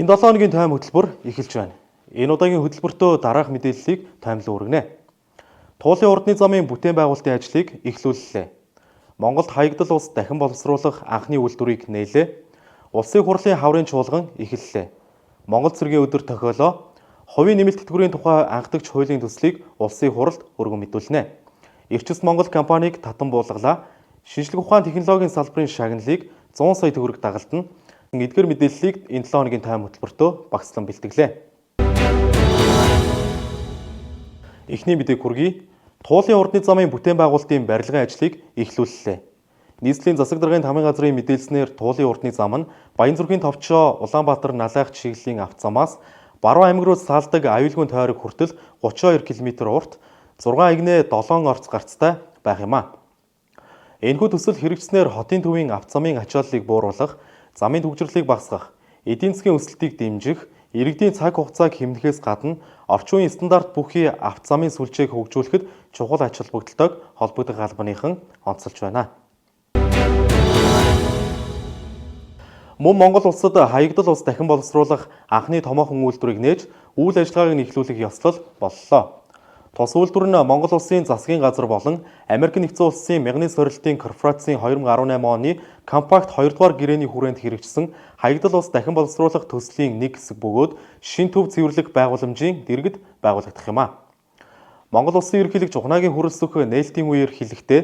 Энэ 7 хоногийн тайм хөтөлбөр эхэлж байна. Энэ удаагийн хөтөлбөртөө дараах мэдээллийг таймлан өргөнэ. Туулын урдны замын бүтээн байгуулалтын ажлыг эхлүүллээ. Монголд хаягдал ус дахин боловсруулах анхны үйлдвэрийг нээлээ. Улсын хурлын хаврын чуулган эхэллээ. Монгол цэргийн өдөр тохиолоо. Хувийн нэмэлт тэтгэврийн тухай анхдагч хуулийн төслийг улсын хуралд өргөн мэдүүлнэ. Эрчилс Монгол компанийг татан буулгалаа. Шинжлэх ухааны технологийн салбарын шагналыг 100 сая төгрөг дагалдана. Эдгээр мэдээллийг энэ 7 хоногийн тайм хөтөлбөртөө багцлан бэлтгэлээ. Эхний мэдээг хүргэе. Туулын урдны замын бүтээн байгуулалтын барилгын ажлыг эхлүүллээ. Нийслэлийн засаг даргын тамгын газрын мэдээлснээр туулын урдны зам нь Баянзүрхийн товчоо Улаанбаатар Налайх чиглэлийн авто замаас Баруун аймаг руу салдаг аюулгүй тойрог хүртэл 32 км урт 6 игнэ 7 орц гарцтай байх юм а. Энэхүү төсөл хэрэгжснээр хотын төвийн авто замын ачааллыг бууруулах, замын түгжрлийг багасгах, эдийн засгийн өсөлтийг дэмжих, иргэдийн цаг хугацааг хэмнэхээс гадна орчин үеийн стандарт бүхий авто замын сүлжээг хөгжүүлэхэд чухал ач холбогдолтойг холбогдох албаныхан онцолж байна. Мөн Монгол улсад хаягдал ус дахин боловсруулах анхны томоохон үйлдвэрийг нээж үйл ажиллагааг нь эхлүүлэх ёслол боллоо. Тус үйлдвэр нь Монгол улсын засгийн газар болон Америк нэгдсэн улсын мягны сорилтын корпорацийн 2018 оны компакт 2 дугаар гэрээний хүрээнд хэрэгжсэн хаягдал ус дахин боловсруулах төслийн нэг хэсэг бөгөөд шин төв цэвэрлэх байгууламжийн дэргэд байгуулагдах юм а. Монгол улсын ерөнхийлөгч Ухнаагийн хүрэлцэх нээлтийн үеэр хэлэхдээ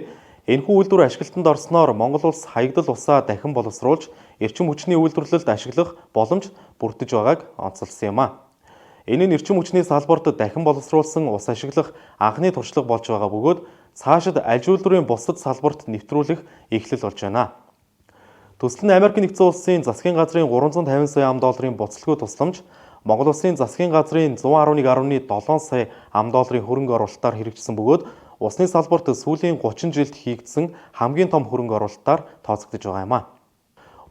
энэхүү үйлдвэр ашиглалтанд орсноор Монгол улс хаягдал усаа дахин боловсруулж эрчим хүчний үйлдвэрлэлд ашиглах боломж бүрдэж байгааг онцолсон юм а. Энэ нь эрчим хүчний салбарт дахин боловсруулсан ус ашиглах анхны туршлага болж байгаа бөгөөд цаашид аж үйлдвэрийн бусад салбарт нэвтрүүлэх эхлэл болж байна. Төсөл нь Америк нэгдсэн улсын засгийн газрын 350 сая ам.долларын буцалгүй тусламж, Монгол улсын засгийн газрын 111.7 сая ам.долларын хөрөнгө оруулалтаар хэрэгжсэн бөгөөд усны салбарт сүүлийн 30 жилд хийгдсэн хамгийн том хөрөнгө оруулалтаар тооцогдож байгаа юм а.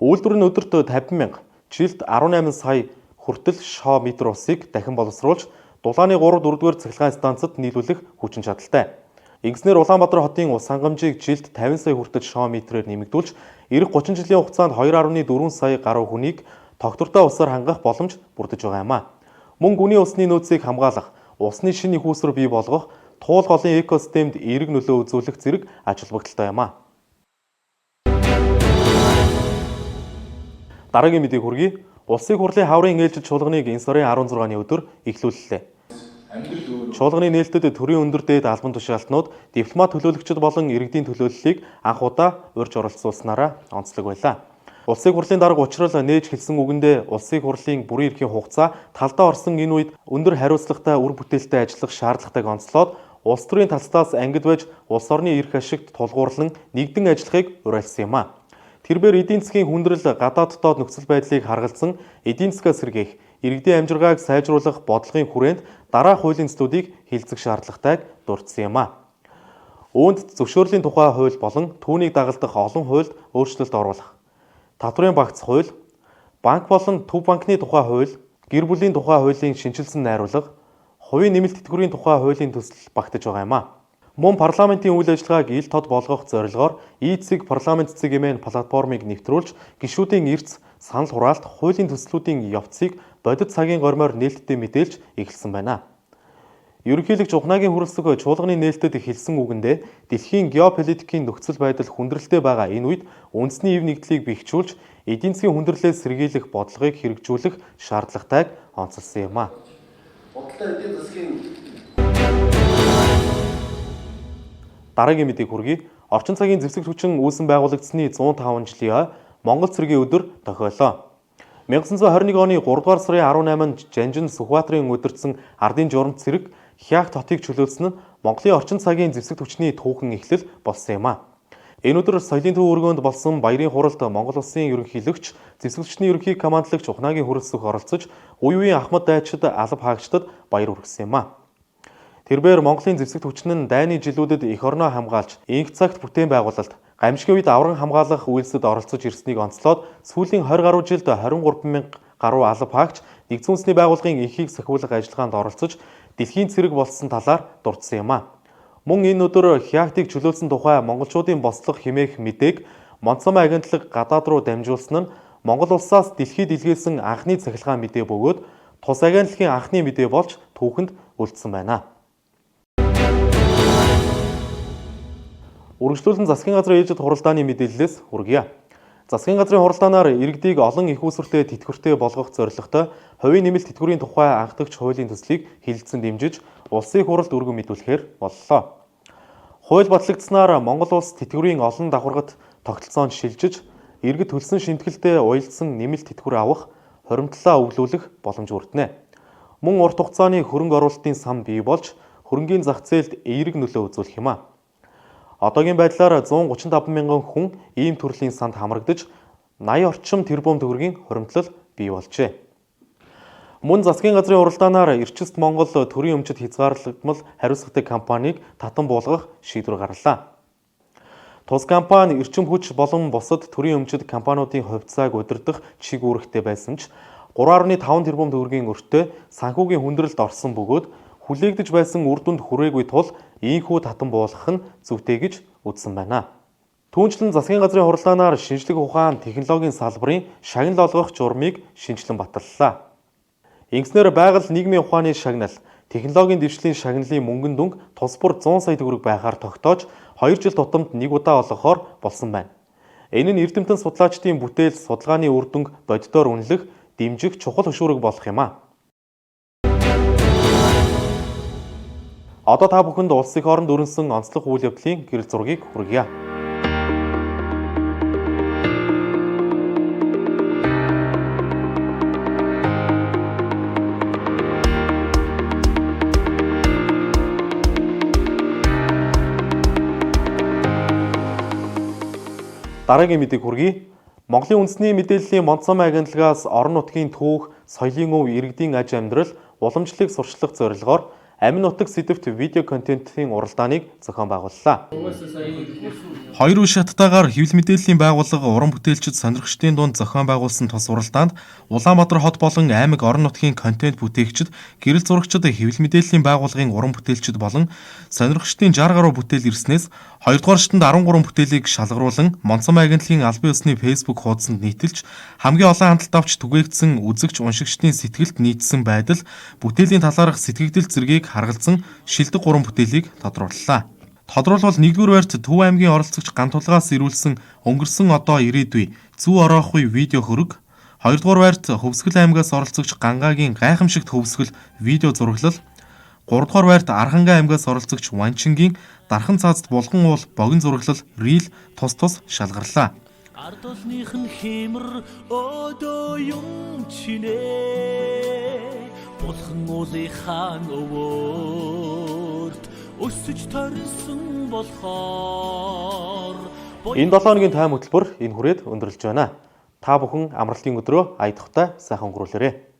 Үйлдвэр нь өдөрт 50 мянга, жилд 18 сая хүртэл шоо метр усыг дахин боловсруулж дулааны 3-4-р цахилгаан станцад нийлүүлэх хүчин чадалтай. Ингэснээр Улаанбаатар хотын ус хангамжийг жилд 50 сая хүртэл шоо метрээр нэмэгдүүлж, эх 30 жилийн хугацаанд 2.4 сая гаруй хүнийг тогтвортой усаар хангах боломж бүрдэж байгаа юм а. Мөн гүний усны нөөцийг хамгаалах, усны шинэ их үүсвэр бий болгох, туул голын экосистемд эерэг нөлөө үзүүлэх зэрэг ач холбогдолтой юм а. Дараагийн мэдээг хүргэе. Улсын хурлын хаврын ээлжид чуулганыг энэ сарын 16-ны өдөр эхлүүллээ. Чуулганы нээлтэд төрийн өндөр дээд албан тушаалтнууд, дипломат төлөөлөгчид болон иргэдийн төлөөллийг анх удаа урьж оролцуулснараа онцлог байлаа. Улсын хурлын дарга учрал нээж хэлсэн үгэндээ улсын хурлын бүрэн эрхийн хугацаа талдаа орсон энэ үед өндөр хариуцлагатай үр бүтээлтэй ажиллах шаардлагатайг онцлоод улс төрийн талцаас ангид байж улс орны эрх ашигт тулгуурлан нэгдэн ажиллахыг уриалсан юм а. Тэрбээр эдийн засгийн хүндрэл гадаад дотоод нөхцөл байдлыг харгалзан эдийн засгаа сэргээх, иргэдийн амжиргааг сайжруулах бодлогын хүрээнд дараах хуулийн төслүүдийг хэлцэх шаардлагатайг дурдсан юм а. Үүнд зөвшөөрлийн тухай хууль болон түүнийг дагалдах олон хуульд өөрчлөлт оруулах, татврын багц хууль, банк болон төв банкны тухай хууль, гэр бүлийн тухай хуулийн шинжилсэн найруулга, хувийн нэмэлт тэтгэврийн тухай хуулийн төсөл багтаж байгаа юм а. Мөн парламентын үйл ажиллагааг ил тод болгох зорилгоор e-цэг парламент цэг хэмээн платформыг нэвтрүүлж гишүүдийн эрдэс, санал хураалт, хуулийн төслүүдийн явцыг бодит цагийн гормоор нээлттэй мэдээлж эхэлсэн байна. Ерөнхийлөгч Ухнаагийн хүрэлцэх чуулганы нээлтэд хэлсэн үгэндээ дэлхийн геополитикийн нөхцөл байдал хүндрэлтэй байгаа энэ үед үндэсний ив нэгдлийг бэхжүүлж эдийн засгийн хүндрэлээс сэргийлэх бодлогыг хэрэгжүүлэх шаардлагатайг онцолсон юм а. Дараагийн мэдээг хүргэе. Орчин цагийн зэвсэг хүчин үүсэн байгуулагдсны 105 жилийн Монгол цэргийн өдөр тохиолоо. 1921 оны 3 дугаар сарын 18-нд Жанжин Сүхбаатарын удирдсан ардын журамт цэрэг Хяах хотыг чөлөөлсөн нь Монголын орчин цагийн зэвсэг хүчний түүхэн эхлэл болсон юм а. Энэ өдөр соёлын төв өргөөнд болсон баярын хуралд Монгол улсын ерөнхийлөгч, зэвсэг хүчний ерөнхий командлагч Ухнаагийн хүрэлцэх оролцож, үе үеийн ахмад дайчид, алба хаагчдад баяр хүргэсэн юм а. Тэрбээр Монголын зэвсэгт хүчин нь дайны жилүүдэд эх орноо хамгаалж, инх цагт бүтээн байгуулалт, гамшигын үед авран хамгаалах үйлсэд оролцож ирснийг онцлоод сүүлийн 20 гаруй жилд 23 мянга гаруй алба хаагч нэгдсэн үндэсний байгууллагын энхийг сахиулах ажиллагаанд оролцож, дэлхийн цэрэг болсон талаар дурдсан юм а. Мөн энэ өдөр Хяахтыг чөлөөлсөн тухай монголчуудын бослого хэмээх мэдээг Монцомын агентлаг гадаад руу дамжуулсан нь Монгол улсаас дэлхийд илгээсэн анхны цахилгаан мэдээ бөгөөд тус агентлагийн анхны мэдээ болж түүхэнд үлдсэн байна. Үргэлжлүүлэн засгийн газрын ээжид хуралдааны мэдээллээс хүргье. Засгийн газрын хуралдаанаар иргэдийг олон их усүртэй тэтгэвртэй болгох зорилготой хувийн нэмэлт тэтгэврийн тухай анхдагч хуулийн төслийг хилэлцэн дэмжиж улсын хурлд өргөн мэдүүлэхээр боллоо. Хууль батлагдсанаар Монгол улс тэтгэврийн олон давхаргад тогтолцоонд шилжиж, иргэд төлсөн шинэтгэлдээ уялдсан нэмэлт тэтгэвэр авах, хуримтлалаа өвлүүлэх боломж бүрдэнэ. Мөн урт хугацааны хөрөнгө оруулалтын сан бий болж, хөрөнгийн зах зээлд эерэг нөлөө үзүүлэх юм а. Одоогийн байдлаар 135 мянган хүн ийм төрлийн санд хамрагдаж, 80 орчим тэрбум төгрөгийн хуримтлал бий болжээ. Мөн засгийн газрын хуралдаанаар Эрчилт Монгол төрийн өмчит хязгаарлагдмал хариуцлагатай компанийг татан буулгах шийдвэр гарлаа. Тус компани эрчим хүч болон бусад төрийн өмчит компаниудын хувьцааг удирдах чиг үүрэгтэй байсан ч 3.5 тэрбум төгрөгийн өртөө санхүүгийн хүндрэлд орсон бөгөөд хүлээгдэж байсан үр дүнд хүрээгүй тул ийхүү татан буулгах нь зөвтэй гэж үзсэн байна. Түүнчлэн засгийн газрын хуралдаанаар шинжлэх ухаан технологийн салбарын шагнал олгох журмыг шинжилэн баталлаа. Ингэснээр байгаль нийгмийн ухааны шагнал, технологийн дэвшлийн шагналын мөнгөн дүнг тус бүр 100 сая төгрөг байхаар тогтоож 2 жил тутамд нэг удаа олгохоор болсон байна. Энэ нь эрдэмтэн судлаачдын бүтээл судалгааны үр дүнг боддоор үнэлэх, дэмжих чухал хөшүүрэг болох юм а. Одоо та бүхэнд улс их оронд өрнсөн онцлог үйл явдлын гэрэл зургийг хүргье. Дараагийн мэдээг хүргэе. Монголын үндэсний мэдээллийн Монцом агентлагаас орон нутгийн түүх, соёлын өв, иргэдийн аж амьдрал, уламжлалыг сурчлах зорилгоор амин нутаг сэдвт видео контентын уралдааныг зохион байгууллаа. Хоёр үе шаттайгаар хэвлэл мэдээллийн байгууллага уран бүтээлчид сонирхчдын дунд зохион байгуулсан тус уралдаанд Улаанбаатар хот болон аймаг орон нутгийн контент бүтээгчид, гэрэл зурагчид, хэвлэл мэдээллийн байгууллагын уран бүтээлчид болон сонирхчдын 60 гаруй бүтээл ирснээс 2 дугаар шатанд 13 бүтээлийг шалгаруулан Монцом агентлагийн албан ёсны Facebook хуудсанд нийтэлж хамгийн олон хандлт авч түгээгдсэн үзэгч уншигчдын сэтгэлд нийцсэн байдал, бүтээлийн талаарх сэтгэгдэл зэргийг харгалзан шилдэг 3 бүтээлийг тодрууллаа. Тодруулбал 1-р байрт Төв аймгийн оролцогч Гантулгаас ирүүлсэн өнгөрсөн одоо ирээдүй зүү ороохгүй видео хөрөг, 2-р байрт Хөвсгөл аймгаас оролцогч Гангагийн гайхамшигт хөвсгөл видео зураглал, 3-р байрт Архангай аймгаас оролцогч Ванчингийн дархан цаазд булган уул богино зураглал рил тус шалгарлаа. Ард олных нь хэмэр өдөө юм чинээ булхан уулын хаан өвөрт өсөж торсон болохоор энэ 7 хоногийн тайм хөтөлбөр энэ хүрээд өндөрлөж байна. Та бүхэн амралтын өдрөө аятгахтай сайхан өнгөрүүлээрэй.